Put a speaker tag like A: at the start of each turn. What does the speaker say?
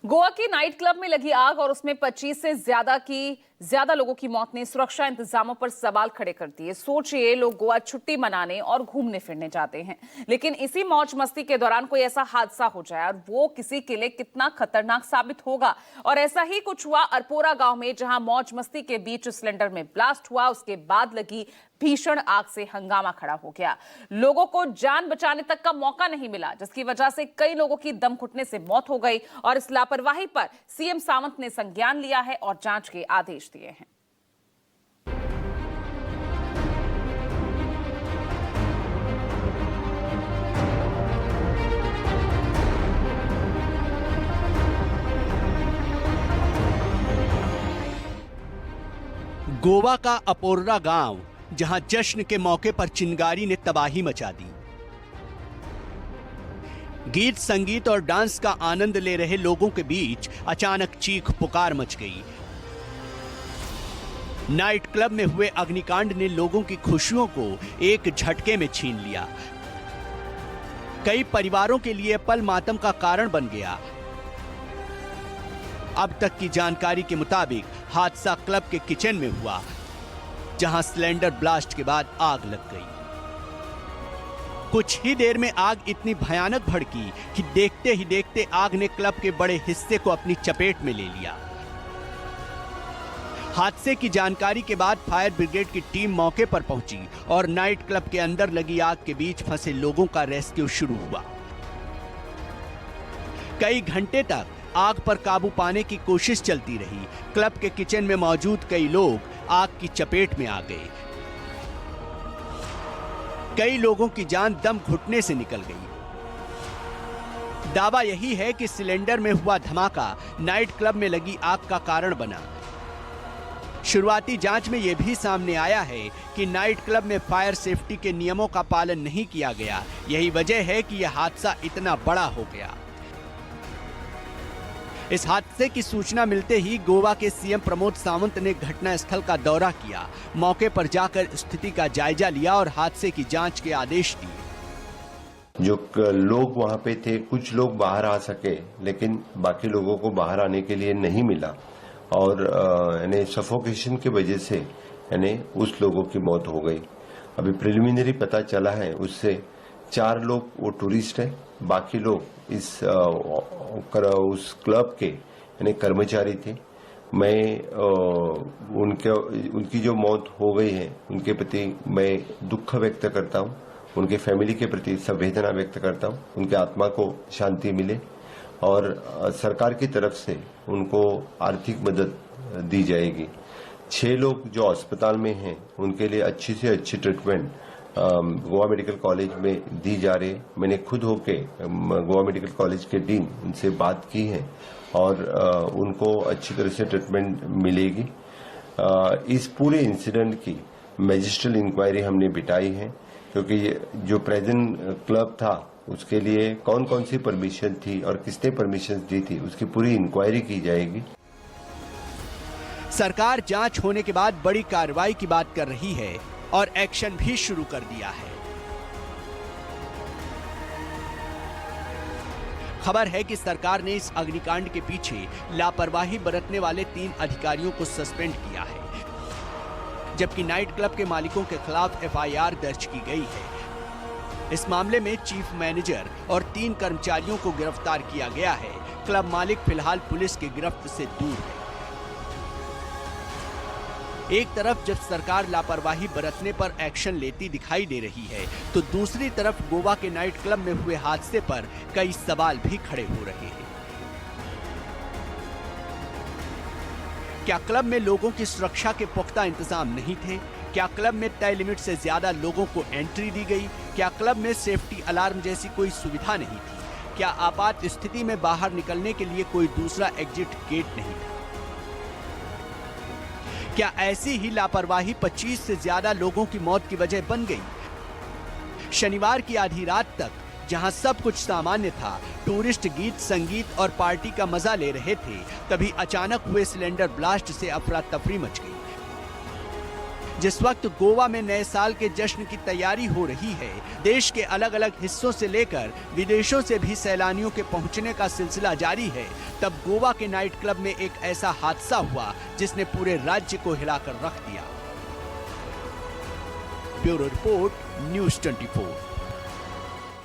A: गोवा की night club में लगी आग और उसमें 25 से ज्यादा लोगों की मौत ने सुरक्षा इंतजामों पर सवाल खड़े कर दिए। सोचिए, लोग गोवा छुट्टी मनाने और घूमने फिरने जाते हैं, लेकिन इसी मौज मस्ती के दौरान कोई ऐसा हादसा हो जाए और वो किसी के लिए कितना खतरनाक साबित होगा। और ऐसा ही कुछ हुआ अरपोरा गांव में, जहां मौज मस्ती के बीच सिलेंडर में ब्लास्ट हुआ। उसके बाद लगी भीषण आग से हंगामा खड़ा हो गया। लोगों को जान बचाने तक का मौका नहीं मिला, जिसकी वजह से कई लोगों की दम घुटने से मौत हो गई। और इस लापरवाही पर सीएम सावंत ने संज्ञान लिया है और जांच के आदेश दिए हैं।
B: गोवा का अपोर्रा गांव, जहां जश्न के मौके पर चिंगारी ने तबाही मचा दी। गीत संगीत और डांस का आनंद ले रहे लोगों के बीच अचानक चीख पुकार मच गई। नाइट क्लब में हुए अग्निकांड ने लोगों की खुशियों को एक झटके में छीन लिया। कई परिवारों के लिए पल मातम का कारण बन गया। अब तक की जानकारी के मुताबिक हादसा क्लब के किचन में हुआ, जहां सिलेंडर ब्लास्ट के बाद आग लग गई। कुछ ही देर में आग इतनी भयानक भड़की कि देखते ही देखते आग ने क्लब के बड़े हिस्से को अपनी चपेट में ले लिया। हादसे की जानकारी के बाद फायर ब्रिगेड की टीम मौके पर पहुंची और नाइट क्लब के अंदर लगी आग के बीच फंसे लोगों का रेस्क्यू शुरू हुआ। कई घंटे तक आग पर काबू पाने की कोशिश चलती रही। क्लब के किचन में मौजूद कई लोग आग की चपेट में आ गए। कई लोगों की जान दम घुटने से निकल गई। दावा यही है कि सिलेंडर में हुआ धमाका नाइट क्लब में लगी आग का कारण बना। शुरुआती जांच में यह भी सामने आया है कि नाइट क्लब में फायर सेफ्टी के नियमों का पालन नहीं किया गया। यही वजह है कि यह हादसा इतना बड़ा हो गया। इस हादसे की सूचना मिलते ही गोवा के सीएम प्रमोद सावंत ने घटनास्थल का दौरा किया। मौके पर जाकर स्थिति का जायजा लिया और हादसे की जांच के आदेश दिए।
C: जो लोग वहां पे थे, कुछ लोग बाहर आ सके, लेकिन बाकी लोगों को बाहर आने के लिए नहीं मिला और यानी सफोकेशन की वजह से यानी उस लोगों की मौत हो गई। अभी प्रिलिमिनरी पता चला है, उससे 4 लोग वो टूरिस्ट हैं, बाकी लोग उस क्लब के यानी कर्मचारी थे। मैं उनकी जो मौत हो गई है उनके प्रति मैं दुख व्यक्त करता हूं, उनके फैमिली के प्रति संवेदना व्यक्त करता हूं। उनके आत्मा को शांति मिले और सरकार की तरफ से उनको आर्थिक मदद दी जाएगी। 6 लोग जो अस्पताल में हैं उनके लिए अच्छी से अच्छी ट्रीटमेंट गोवा मेडिकल कॉलेज में दी जा रही है। मैंने खुद होके गोवा मेडिकल कॉलेज के डीन उनसे बात की है और उनको अच्छी तरह से ट्रीटमेंट मिलेगी। इस पूरे इंसिडेंट की मैजिस्ट्रियल इंक्वायरी हमने बिठाई है, क्योंकि जो प्रेजेंट क्लब था उसके लिए कौन कौन सी परमिशन थी और किसने परमिशन दी थी, उसकी पूरी इंक्वायरी की जाएगी।
B: सरकार जांच होने के बाद बड़ी कार्रवाई की बात कर रही है और एक्शन भी शुरू कर दिया है। खबर है कि सरकार ने इस अग्निकांड के पीछे लापरवाही बरतने वाले 3 अधिकारियों को सस्पेंड किया है, जबकि नाइट क्लब के मालिकों के खिलाफ एफआईआर दर्ज की गई है। इस मामले में चीफ मैनेजर और 3 कर्मचारियों को गिरफ्तार किया गया है। क्लब मालिक फिलहाल पुलिस की गिरफ्त से दूर है। एक तरफ जब सरकार लापरवाही बरतने पर एक्शन लेती दिखाई दे रही है, तो दूसरी तरफ गोवा के नाइट क्लब में हुए हादसे पर कई सवाल भी खड़े हो रहे हैं। क्या क्लब में लोगों की सुरक्षा के पुख्ता इंतजाम नहीं थे? क्या क्लब में तय लिमिट से ज्यादा लोगों को एंट्री दी गई? क्या क्लब में सेफ्टी अलार्म जैसी कोई सुविधा नहीं थी? क्या आपात स्थिति में बाहर निकलने के लिए कोई दूसरा एग्जिट गेट नहीं था? क्या ऐसी ही लापरवाही 25 से ज्यादा लोगों की मौत की वजह बन गई? शनिवार की आधी रात तक जहां सब कुछ सामान्य था, टूरिस्ट गीत संगीत और पार्टी का मजा ले रहे थे, तभी अचानक हुए सिलेंडर ब्लास्ट से अफरा तफरी मच गई। जिस वक्त गोवा में नए साल के जश्न की तैयारी हो रही है, देश के अलग अलग हिस्सों से लेकर विदेशों से भी सैलानियों के पहुंचने का सिलसिला जारी है, तब गोवा के नाइट क्लब में एक ऐसा हादसा हुआ जिसने पूरे राज्य को हिलाकर रख दिया। Bureau report, news 24।